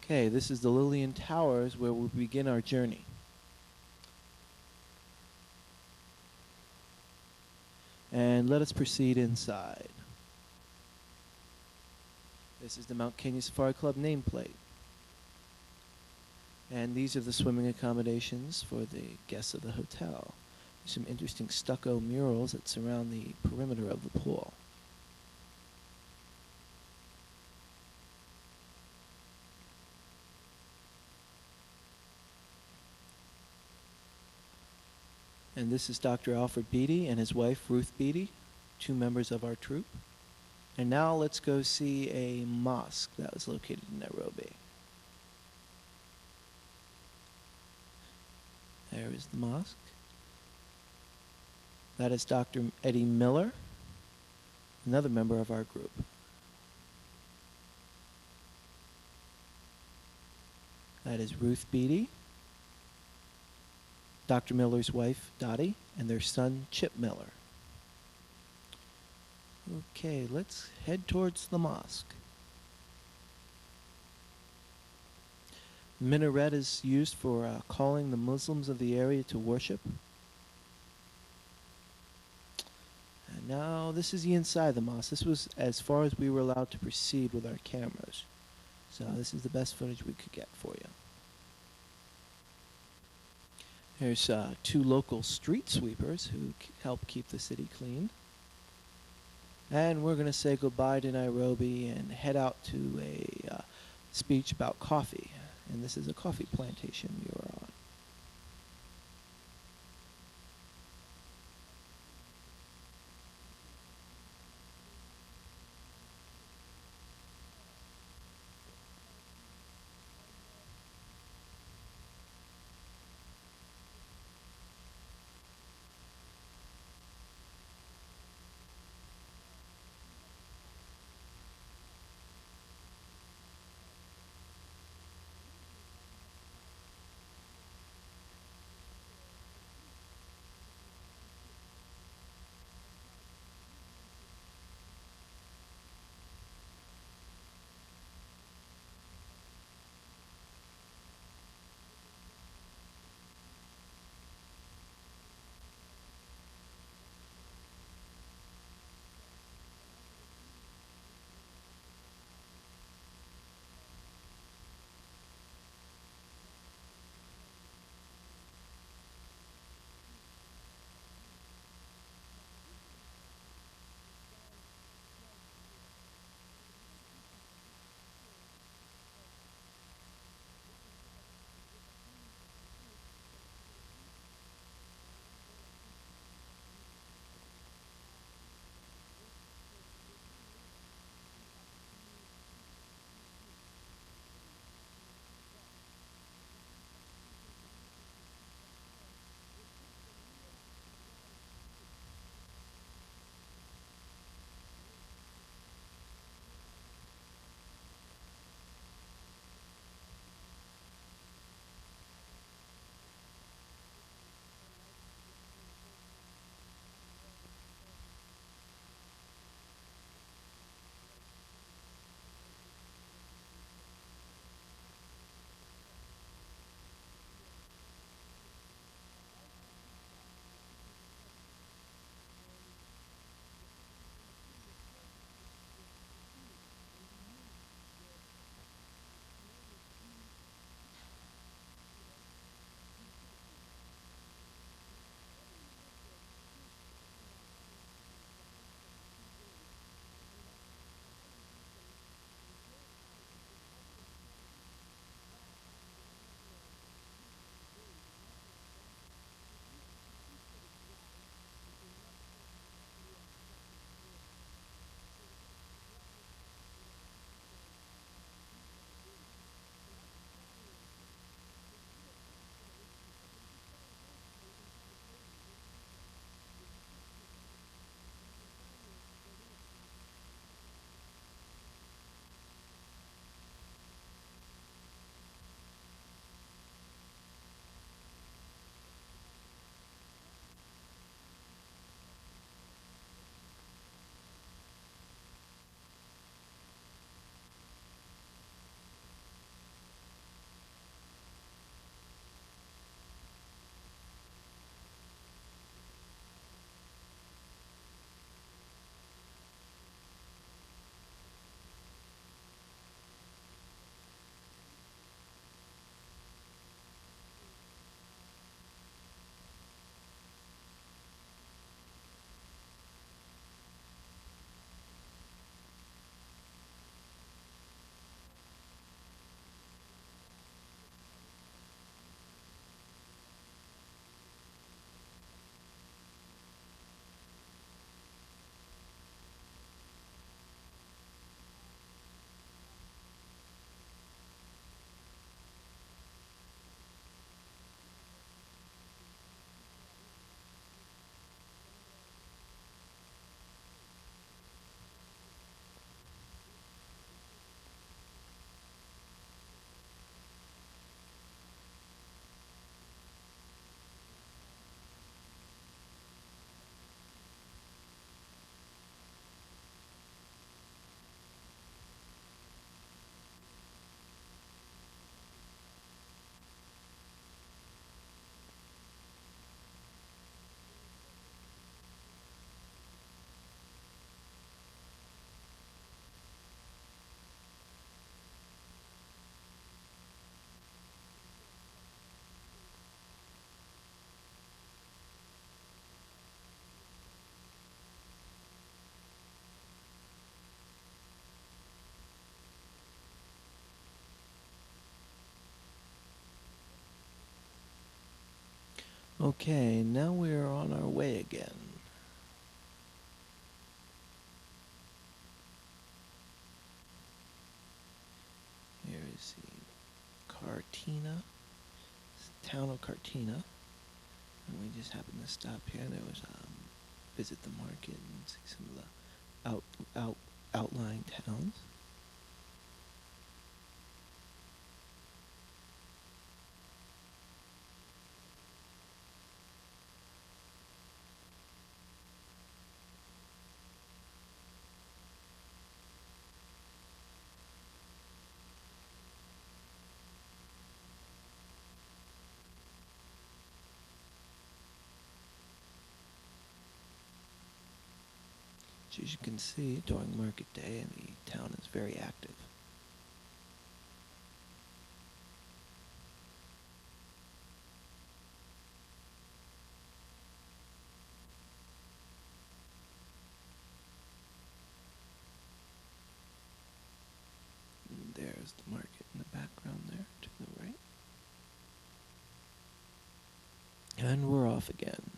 Okay, this is the Lillian Towers where we begin our journey. And let us proceed inside. This is the Mount Kenya Safari Club nameplate. And these are the swimming accommodations for the guests of the hotel. There's some interesting stucco murals that surround the perimeter of the pool. And this is Dr. Alfred Beatty and his wife Ruth Beatty, two members of our troupe. And now let's go see a mosque that was located in Nairobi. There is the mosque. That is Dr. Eddie Miller, another member of our group. That is Ruth Beatty, Dr. Miller's wife, Dottie, and their son, Chip Miller. Okay, let's head towards the mosque. The minaret is used for calling the Muslims of the area to worship. And now this is the inside of the mosque. This was as far as we were allowed to proceed with our cameras. So this is the best footage we could get for you. There's two local street sweepers who help keep the city clean. And we're going to say goodbye to Nairobi and head out to a speech about coffee. And this is a coffee plantation we were on. Okay, now we're on our way again. Here is the Cartina, town of Cartina. And we just happened to stop here. There was visit the market and see some of the outlying towns. So as you can see, during market day, the town is very active. And there's the market in the background there to the right. And we're off again.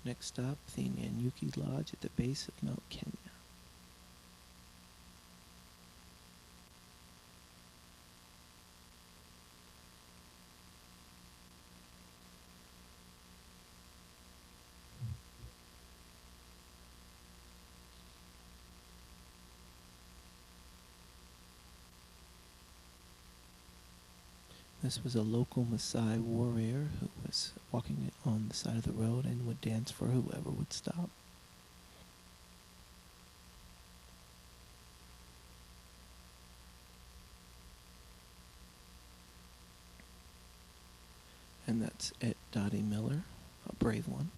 Next stop, the Nanyuki Lodge at the base of Mount Kenya. This was a local Maasai warrior who was walking on the side of the road and would dance for whoever would stop. And that's it, Dottie Miller, a brave one.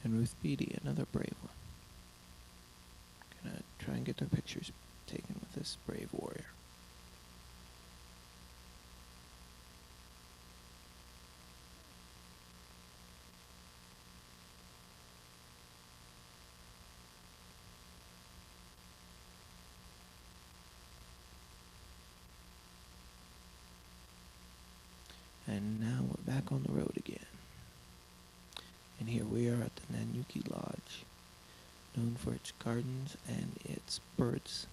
And Ruth Beatty, another brave one. Gonna try and get their pictures taken with this brave warrior. And now we're back on the road again. And here we are at the Nanyuki Lodge, known for its gardens and its birds.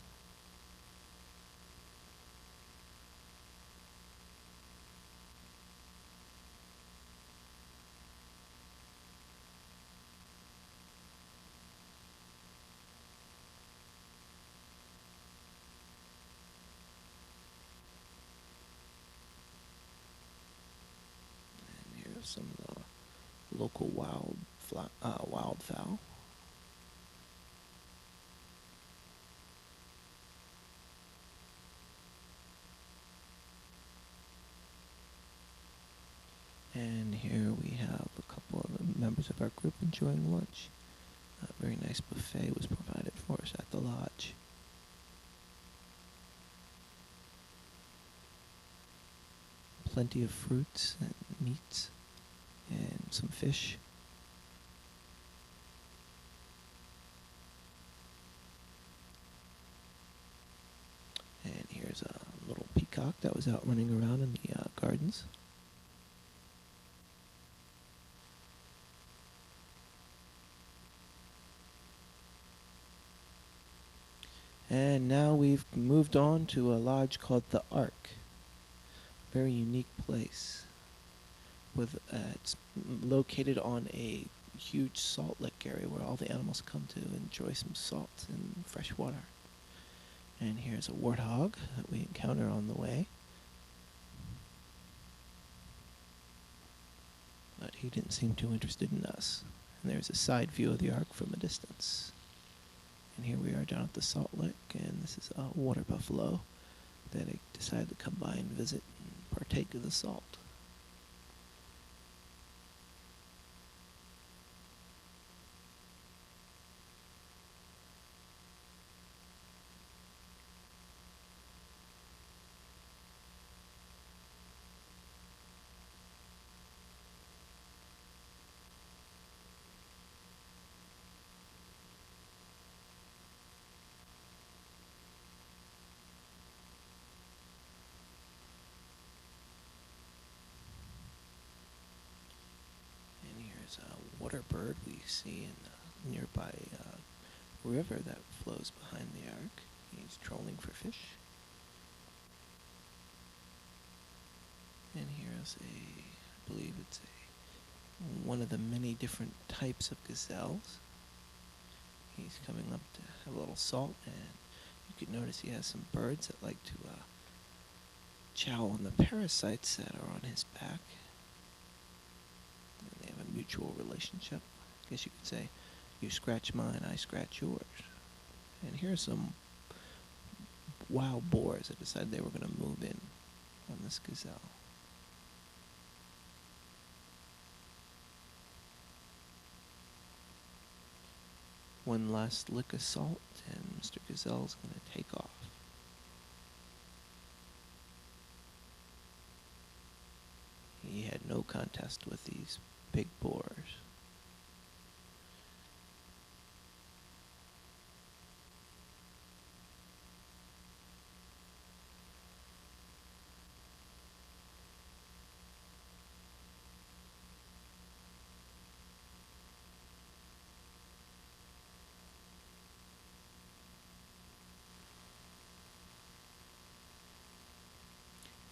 And here's some of the local wildfowl. And here we have a couple of members of our group enjoying lunch. A very nice buffet was provided for us at the lodge. Plenty of fruits and meats and some fish. And here's a little peacock that was out running around in the gardens. And now we've moved on to a lodge called the Ark. Very unique place. It's located on a huge salt lick area where all the animals come to enjoy some salt and fresh water. And here's a warthog that we encounter on the way. But he didn't seem too interested in us. And there's a side view of the Ark from a distance. And here we are down at the Salt Lick, and this is a water buffalo that I decided to come by and visit and partake of the salt. water bird we see in the nearby river that flows behind the ark. He's trolling for fish. And here's I believe it's one of the many different types of gazelles. He's coming up to have a little salt, and you can notice he has some birds that like to chow on the parasites that are on his back. And they have a mutual relationship. I guess you could say, you scratch mine, I scratch yours. And here's some wild boars that decided they were going to move in on this gazelle. One last lick of salt, and Mr. Gazelle's going to take off. He had no contest with these big boars.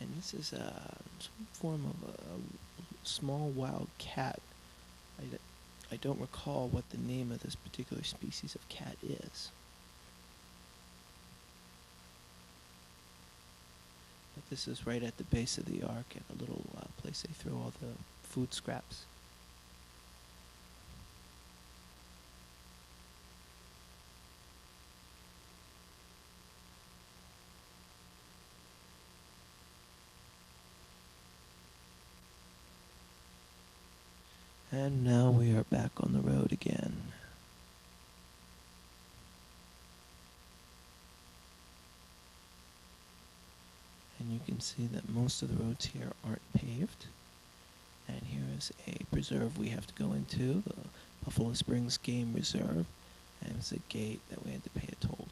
And this is some form of a small wild cat. I don't recall what the name of this particular species of cat is. But this is right at the base of the ark at a little place they throw all the food scraps. And now we are back on the road again. And you can see that most of the roads here aren't paved. And here is a preserve we have to go into, the Buffalo Springs Game Reserve. And it's a gate that we had to pay a toll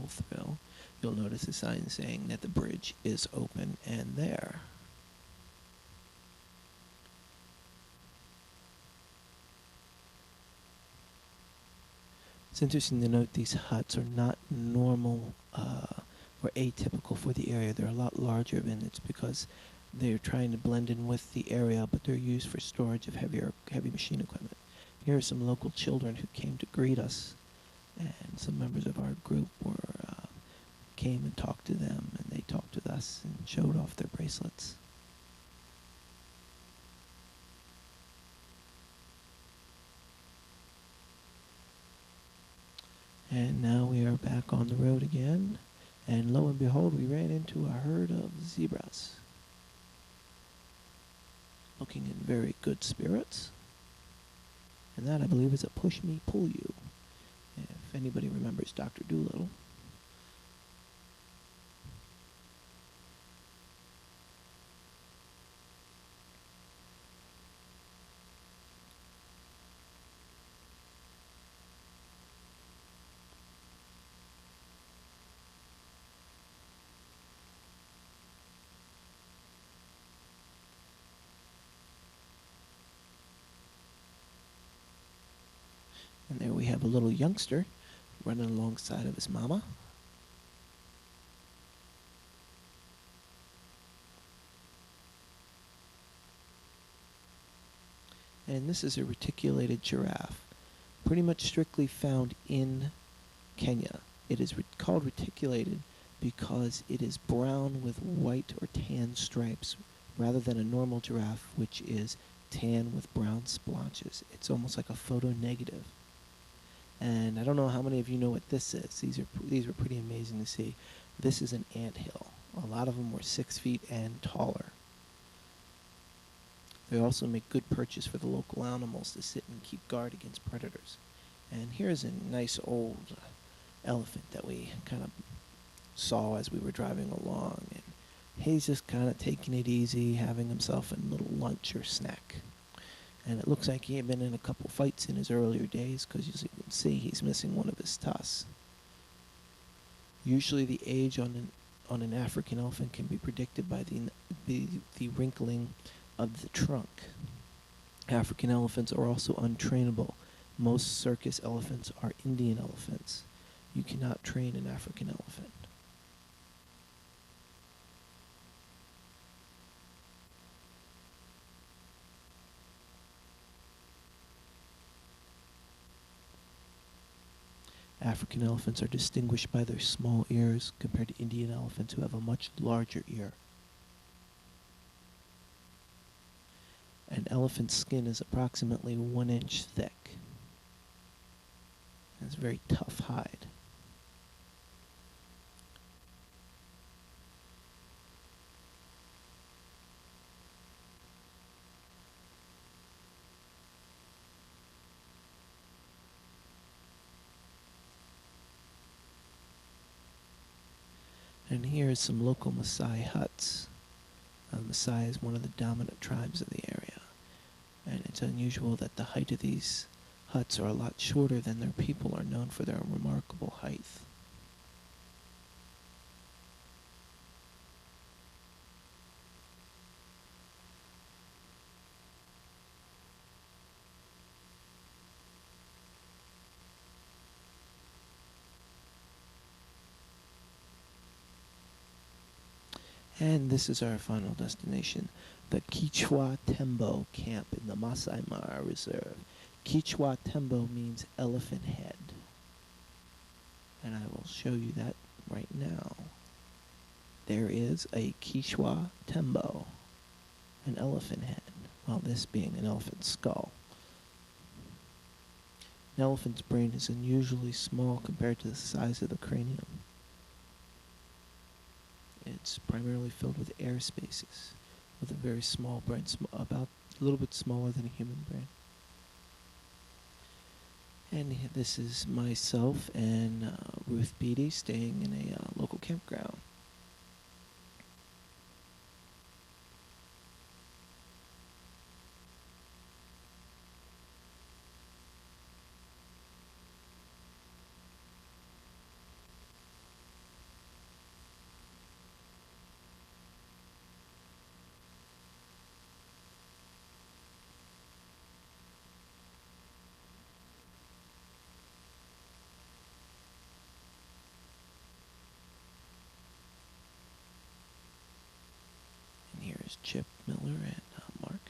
through. You'll notice a sign saying that the bridge is open and there. It's interesting to note these huts are not normal or atypical for the area. They're a lot larger, and it's because they're trying to blend in with the area, but they're used for storage of heavy machine equipment. Here are some local children who came to greet us, and some members of our group came and talked to them, and they talked with us and showed off their bracelets. And now we are back on the road again, and lo and behold, we ran into a herd of zebras, looking in very good spirits. And that, I believe, is a push me, pull you. If anybody remembers Dr. Dolittle. And there we have a little youngster running alongside of his mama. And this is a reticulated giraffe, pretty much strictly found in Kenya. It is called reticulated because it is brown with white or tan stripes, rather than a normal giraffe, which is tan with brown splotches. It's almost like a photo negative. And I don't know how many of you know what this is. These were pretty amazing to see. This is an anthill. A lot of them were 6 feet and taller. They also make good perches for the local animals to sit and keep guard against predators. And here's a nice old elephant that we kind of saw as we were driving along. And he's just kind of taking it easy, having himself a little lunch or snack. And it looks like he had been in a couple fights in his earlier days, because as you can see, he's missing one of his tusks. Usually the age on an African elephant can be predicted by the wrinkling of the trunk. African elephants are also untrainable. Most circus elephants are Indian elephants. You cannot train an African elephant. African elephants are distinguished by their small ears compared to Indian elephants who have a much larger ear. An elephant's skin is approximately 1 inch thick. It's a very tough hide. And here is some local Maasai huts. Maasai is one of the dominant tribes of the area. And it's unusual that the height of these huts are a lot shorter than their people are known for their remarkable height. And this is our final destination, the Kichwa Tembo camp in the Masai Mara Reserve. Kichwa Tembo means elephant head. And I will show you that right now. There is a Kichwa Tembo, an elephant head. Well, this being an elephant skull. An elephant's brain is unusually small compared to the size of the cranium. It's primarily filled with air spaces, with a very small brain, about a little bit smaller than a human brain. And this is myself and Ruth Beatty staying in a local campground. And here is Chip Miller and Mark.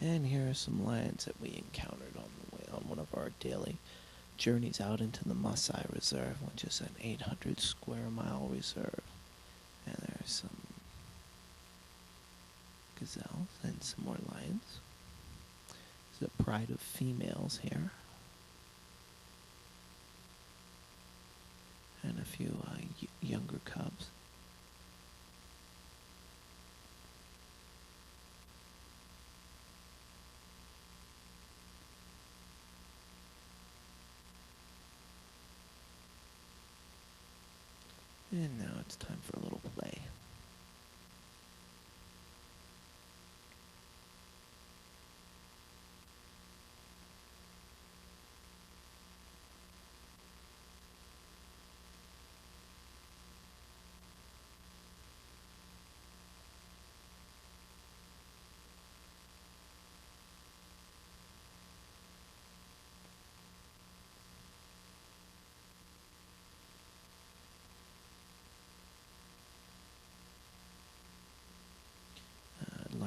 And here are some lions that we encountered on the way on one of our daily journeys out into the Maasai Reserve, which is an 800 square mile reserve. And there are some gazelles and some more lions. There's a pride of females here. And a few younger cubs. And now it's time for a little play.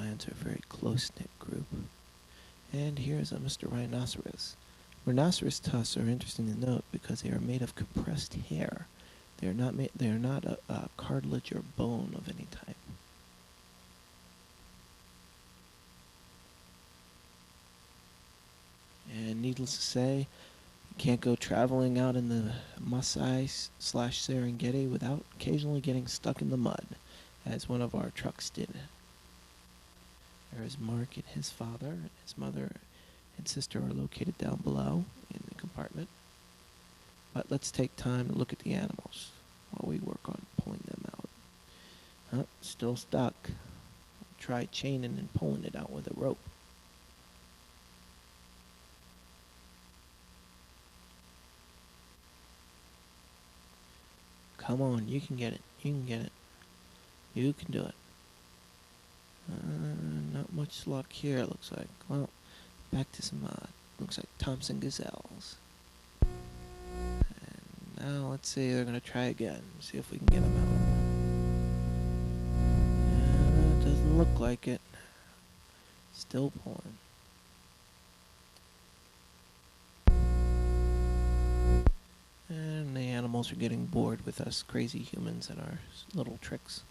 lions are a very close-knit group. And here's a Mr. Rhinoceros. Rhinoceros tusks are interesting to note because they are made of compressed hair. They are not a cartilage or bone of any type. And needless to say, you can't go traveling out in the Maasai/Serengeti without occasionally getting stuck in the mud, as one of our trucks did. There is Mark and his father, and his mother and sister are located down below in the compartment. But let's take time to look at the animals while we work on pulling them out. Oh, still stuck. Try chaining and pulling it out with a rope. Come on, you can get it. You can get it. You can do it. Not much luck here, it looks like. Well, back to some, looks like Thompson gazelles. And now let's see, they're going to try again. See if we can get them out. It doesn't look like it. Still pulling. And the animals are getting bored with us crazy humans and our little tricks.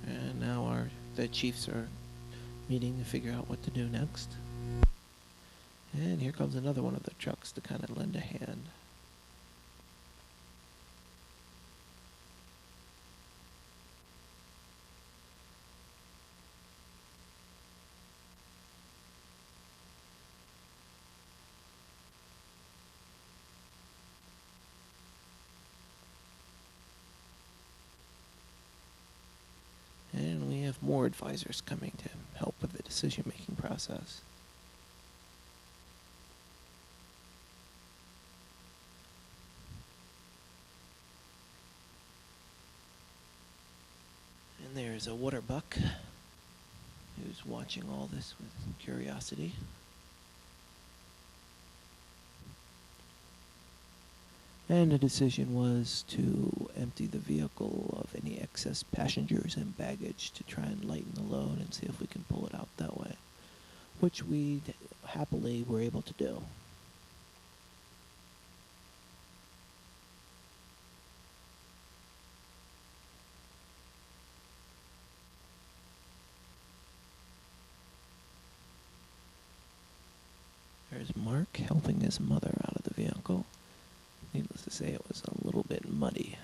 And now the chiefs are meeting to figure out what to do next. And here comes another one of the trucks to kind of lend a hand. And we have more advisors coming to help with the decision-making process. And there's a water buck who's watching all this with curiosity. And the decision was to empty the vehicle of any excess passengers and baggage to try and lighten the load and see if we can pull it out that way, which we happily were able to do. There's Mark helping his mother out of the vehicle. Needless to say, it was a little bit muddy.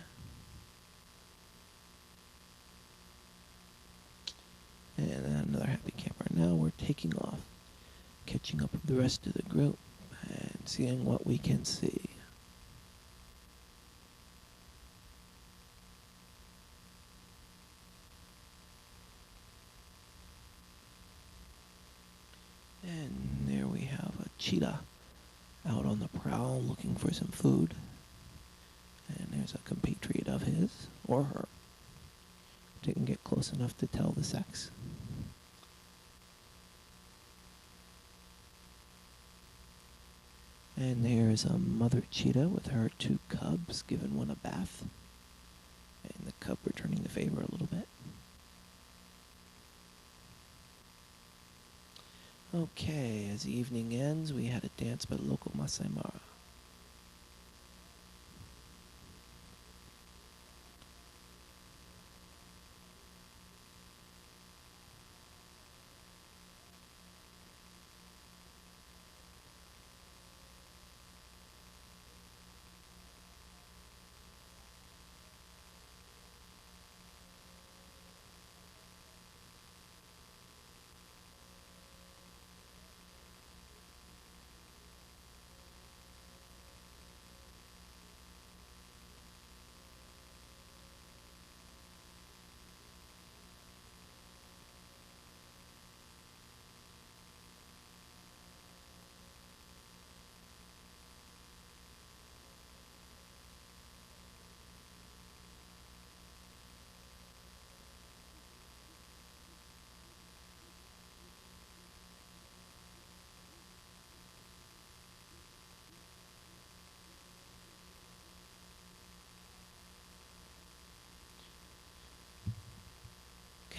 And another happy camper. Now we're taking off, catching up with the rest of the group, and seeing what we can see. And there we have a cheetah out on the prowl looking for some food. And there's a compatriot of his, or her. Didn't get close enough to tell the sex. And there's a mother cheetah with her 2 cubs, giving one a bath. And the cub returning the favor a little bit. Okay, as the evening ends, we had a dance by the local Masai Mara.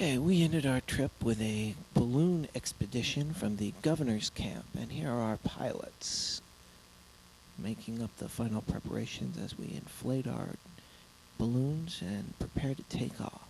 Okay, we ended our trip with a balloon expedition from the governor's camp, and here are our pilots making up the final preparations as we inflate our balloons and prepare to take off.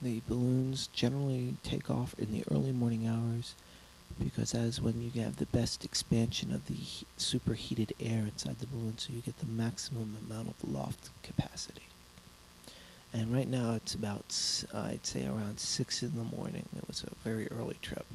The balloons generally take off in the early morning hours because that is when you have the best expansion of the superheated air inside the balloon, so you get the maximum amount of loft capacity. And right now it's about, I'd say around 6 in the morning. It was a very early trip.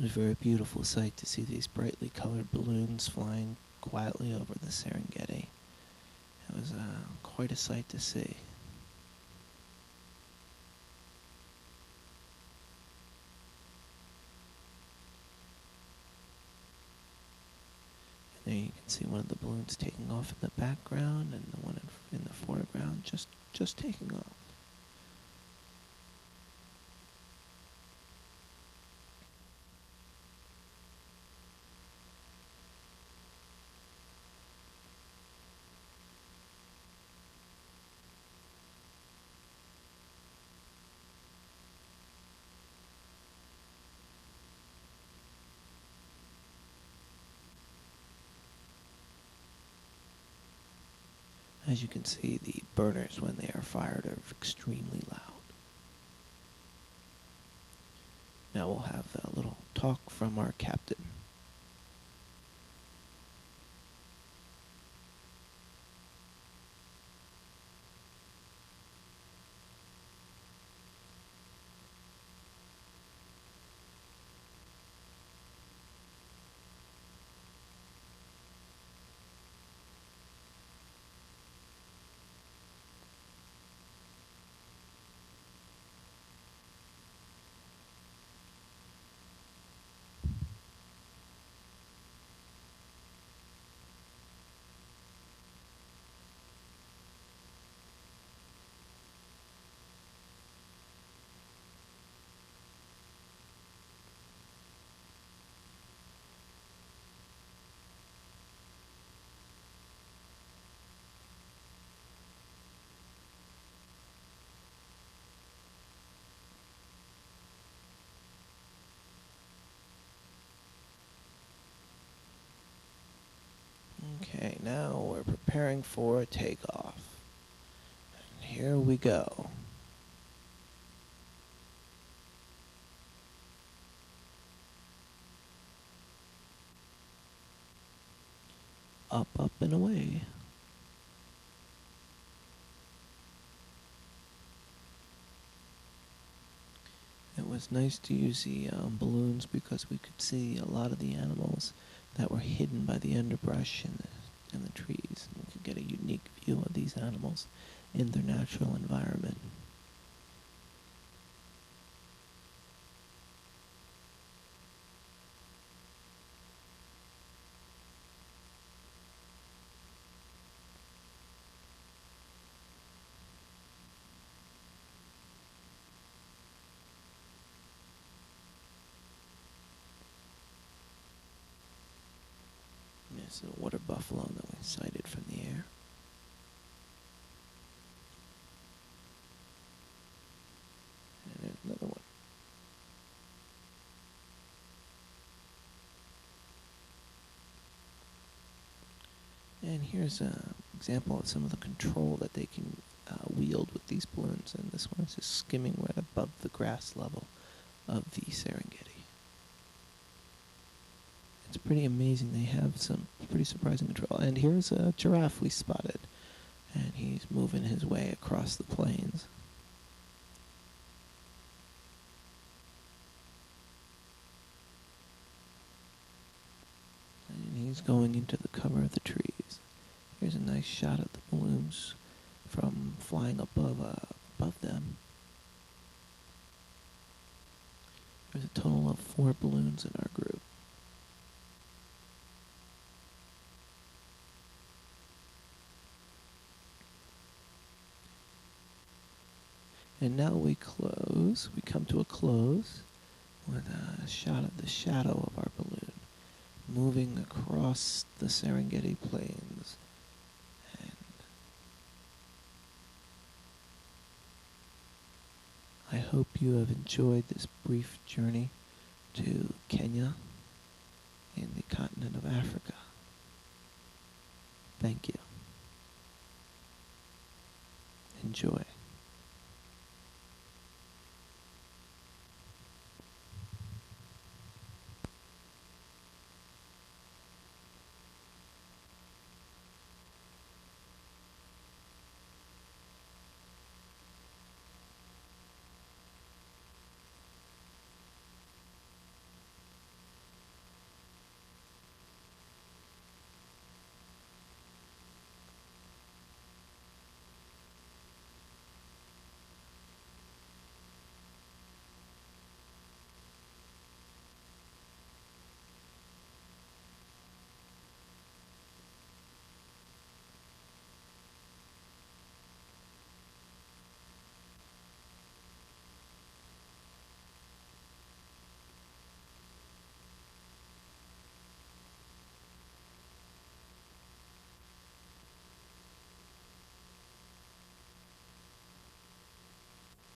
It was a very beautiful sight to see these brightly colored balloons flying quietly over the Serengeti. It was quite a sight to see. And there you can see one of the balloons taking off in the background, and the one in the foreground just taking off. As you can see, the burners, when they are fired, are extremely loud. Now we'll have a little talk from our captain. Okay, now we're preparing for a takeoff. And here we go. Up, up, and away. It was nice to use the balloons because we could see a lot of the animals that were hidden by the underbrush and the trees. And we could get a unique view of these animals in their natural environment. There's a water buffalo that we sighted from the air. And there's another one. And here's an example of some of the control that they can wield with these balloons. And this one is just skimming right above the grass level of the Serengeti. It's pretty amazing. They have some pretty surprising control. And here's a giraffe we spotted. And he's moving his way across the plains. And he's going into the cover of the trees. Here's a nice shot of the balloons from flying above them. There's a total of 4 balloons in our group. And now we come to a close with a shot of the shadow of our balloon moving across the Serengeti plains. And I hope you have enjoyed this brief journey to Kenya in the continent of Africa. Thank you. Enjoy.